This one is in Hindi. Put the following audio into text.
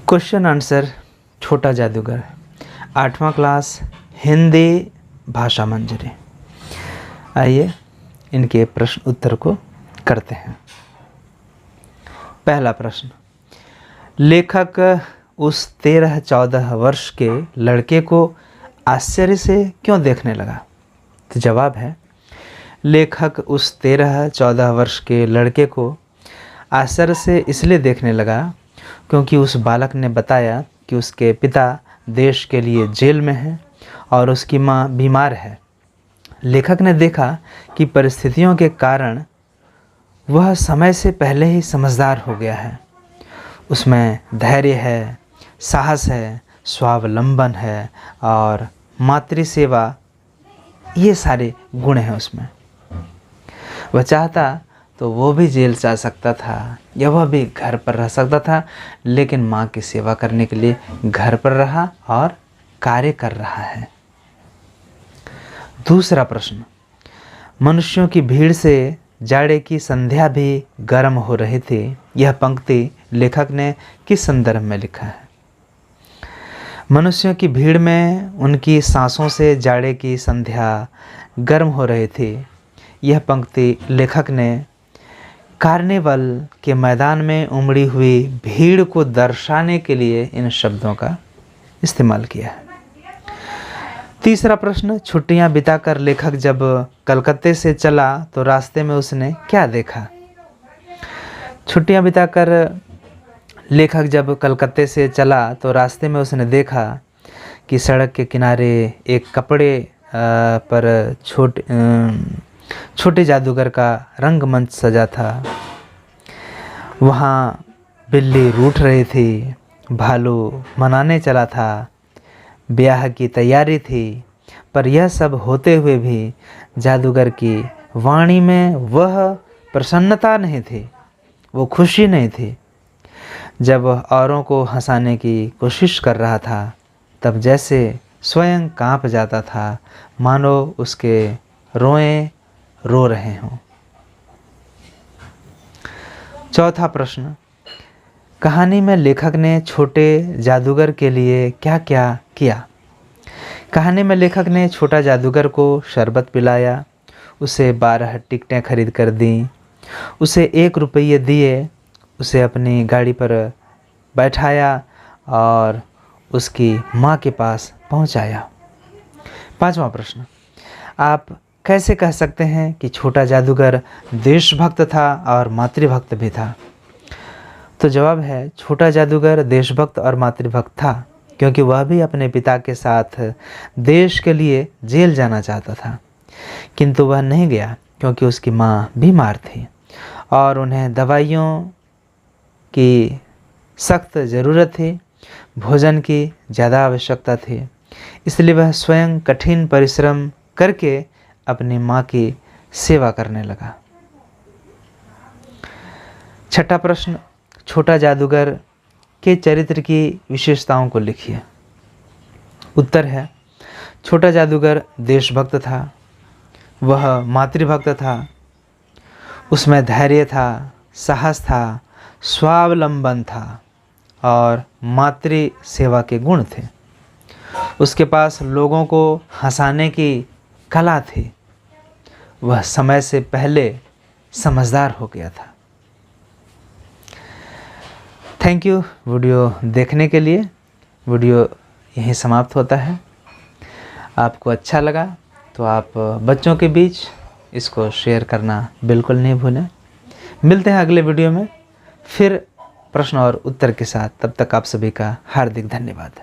क्वेश्चन आंसर छोटा जादूगर, 8वां क्लास, हिंदी भाषा मंजरी। आइए इनके प्रश्न उत्तर को करते हैं। पहला प्रश्न, लेखक उस 13-14 वर्ष के लड़के को आश्चर्य से क्यों देखने लगा? तो जवाब है, लेखक उस 13-14 वर्ष के लड़के को आश्चर्य से इसलिए देखने लगा क्योंकि उस बालक ने बताया कि उसके पिता देश के लिए जेल में हैं और उसकी माँ बीमार है। लेखक ने देखा कि परिस्थितियों के कारण वह समय से पहले ही समझदार हो गया है। उसमें धैर्य है, साहस है, स्वावलंबन है और मातृ सेवा, ये सारे गुण हैं उसमें। वह चाहता तो वो भी जेल जा सकता था या वह भी घर पर रह सकता था, लेकिन माँ की सेवा करने के लिए घर पर रहा और कार्य कर रहा है। दूसरा प्रश्न, मनुष्यों की भीड़ से जाड़े की संध्या भी गर्म हो रही थी। यह पंक्ति लेखक ने किस संदर्भ में लिखा है? मनुष्यों की भीड़ में उनकी सांसों से जाड़े की संध्या गर्म हो रही थी। यह पंक्ति लेखक ने कार्निवल के मैदान में उमड़ी हुई भीड़ को दर्शाने के लिए इन शब्दों का इस्तेमाल किया है। तीसरा प्रश्न, छुट्टियां बिताकर लेखक जब कलकत्ते से चला तो रास्ते में उसने क्या देखा? छुट्टियां बिताकर लेखक जब कलकत्ते से चला तो रास्ते में उसने देखा कि सड़क के किनारे एक कपड़े पर छोटे जादूगर का रंगमंच सजा था। वहाँ बिल्ली रूठ रही थी, भालू मनाने चला था, ब्याह की तैयारी थी। पर यह सब होते हुए भी जादूगर की वाणी में वह प्रसन्नता नहीं थी, वो खुशी नहीं थी। जब वह औरों को हंसाने की कोशिश कर रहा था तब जैसे स्वयं कांप जाता था, मानो उसके रोएं रो रहे हों। चौथा प्रश्न, कहानी में लेखक ने छोटे जादूगर के लिए क्या क्या किया? कहानी में लेखक ने छोटा जादूगर को शरबत पिलाया, उसे 12 टिकटें खरीद कर दी, उसे 1 रुपये दिए, उसे अपनी गाड़ी पर बैठाया और उसकी माँ के पास पहुँचाया। 5वां प्रश्न, आप कैसे कह सकते हैं कि छोटा जादूगर देशभक्त था और मातृभक्त भी था? तो जवाब है, छोटा जादूगर देशभक्त और मातृभक्त था क्योंकि वह भी अपने पिता के साथ देश के लिए जेल जाना चाहता था, किंतु वह नहीं गया क्योंकि उसकी माँ बीमार थी और उन्हें दवाइयों की सख्त ज़रूरत थी, भोजन की ज़्यादा आवश्यकता थी। इसलिए वह स्वयं कठिन परिश्रम करके अपनी माँ की सेवा करने लगा। 6ठा प्रश्न, छोटा जादूगर के चरित्र की विशेषताओं को लिखिए। उत्तर है, छोटा जादूगर देशभक्त था, वह मातृभक्त था, उसमें धैर्य था, साहस था, स्वावलंबन था और मातृ सेवा के गुण थे। उसके पास लोगों को हंसाने की कला थी। वह समय से पहले समझदार हो गया था। थैंक यू वीडियो देखने के लिए। वीडियो यहीं समाप्त होता है। आपको अच्छा लगा तो आप बच्चों के बीच इसको शेयर करना बिल्कुल नहीं भूलें। मिलते हैं अगले वीडियो में फिर प्रश्न और उत्तर के साथ। तब तक आप सभी का हार्दिक धन्यवाद।